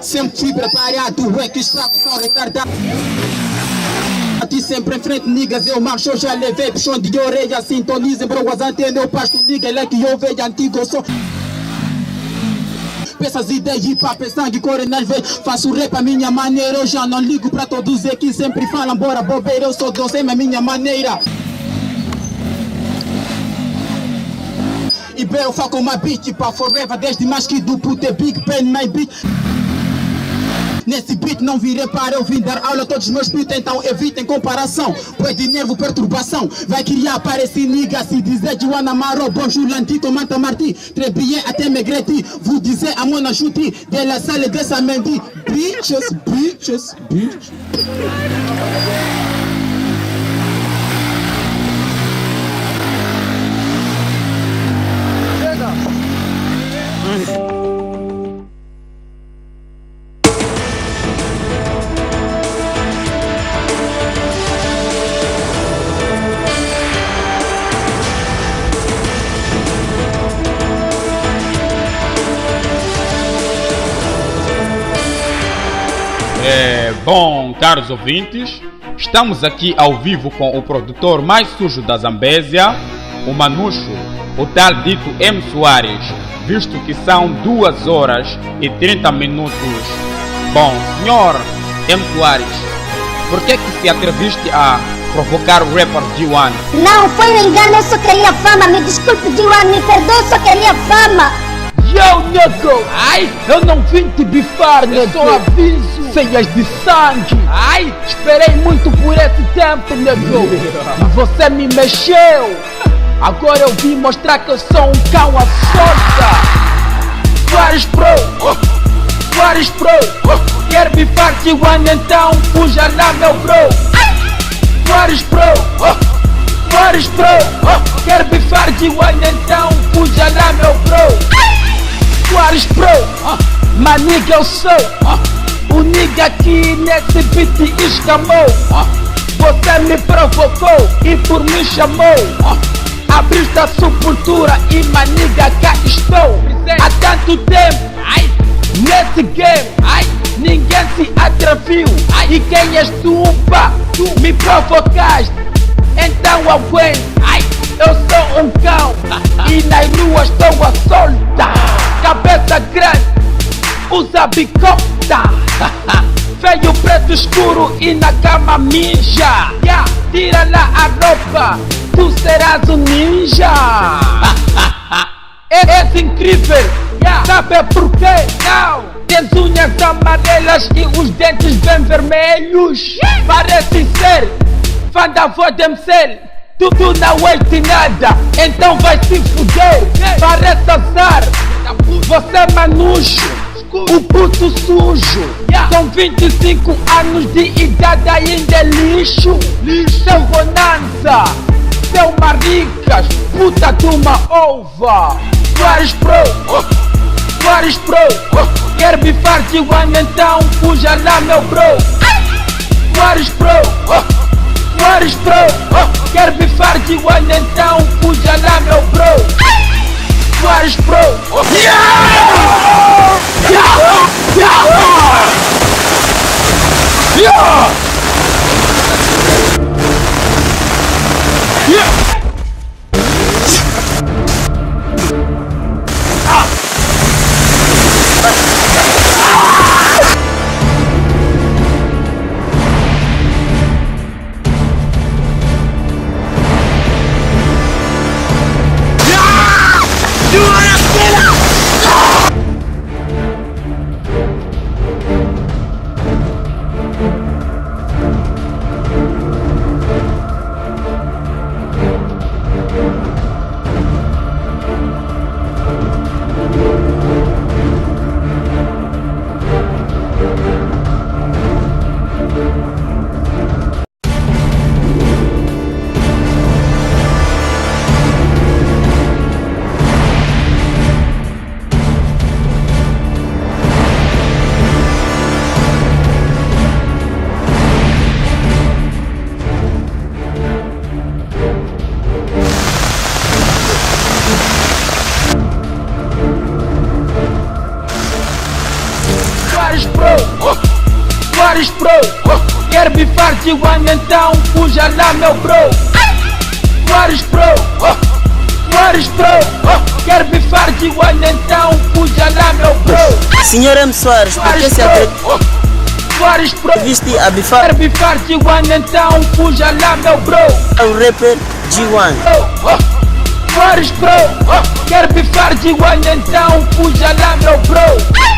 Sempre fui preparado, é que os fracos são retardados. Sempre em frente, niggas, eu marcho, eu já levei puxão de orelha, sintonizem, bro, as antenas, eu pasto, nigga, ele é que eu vejo antigo, eu sou... Peças, ideias, hip hop, sangue, coronel, vejo, faço rap a minha maneira, eu já não ligo pra todos que sempre falam, bora bobeira, eu sou doce, é a minha maneira. E bem, eu faço uma beat, pra forever, desde mais que do puto, big pen, my beat. Nesse beat não virei para eu vim dar aula a todos os meus beats, então evitem comparação. Pois de nervo, perturbação, vai criar parecer nigga. Se dizer de Juana Maro, bonjour lantito, manta marti. Très bien, até me greti, vous disiez à mon ajuti. De la salle de samedi, bitches, bitches, bitches. Bom, caros ouvintes, estamos aqui ao vivo com o produtor mais sujo da Zambésia, o Manucho, o tal dito M. Soares, visto que são 2 horas e 30 minutos. Bom, senhor M. Soares, por que se atreviste a provocar o rapper G1? Não, foi um engano, eu só queria fama, me desculpe G1, me perdoe, eu só queria fama. Yo, nego! Ai, eu não vim te bifar, nego! Só aviso! Ceias de sangue! Ai, esperei muito por esse tempo, nego! E você me mexeu! Agora eu vim mostrar que eu sou um cão à solta! Soares Pro! Soares Pro! Quer bifar G1, então fuja lá, meu bro! Soares Pro! Soares Pro! Quer bifar G1, então fuja lá, meu bro! Soares Pro, maniga eu sou o nigga que nesse beat escamou. Você me provocou e por mim chamou. Abriste a sepultura e maniga cá estou. Há tanto tempo nesse game, ninguém se atreviu. E quem és tu, pá? Me provocaste, então aguenta. Eu sou um cão e nas ruas estou a solta. Cabeça grande, usa bicota. Feio preto escuro e na cama mija. Tira lá a roupa, tu serás um ninja. É incrível, sabe por quê? Não. Tens unhas amarelas e os dentes bem vermelhos. Parece ser fã da voz de MC. Tu não és de nada, então vai se fuder. Parece azar, você Manucho, o puto sujo. Com 25 anos de idade ainda é lixo. Seu bonança, seu maricas, puta de uma ova. Soares Pro, Soares Pro, quer bifar G1, então fuja lá, meu bro. Soares Pro, Soares Pro, quer bifar G1, então fuja lá, meu bro. Soares Pro, Suárez Pro, quer bifar G1 então fuja lá meu bro. Suárez Pro, Suárez Pro, quer bifar G1 então fuja lá meu bro. Senhor M. Soares, por que se Suárez Pro, atreviste a bifar quer bifar G1 então fuja lá meu bro. o rapper G1? Suárez Pro, quer bifar G1 então fuja lá meu bro.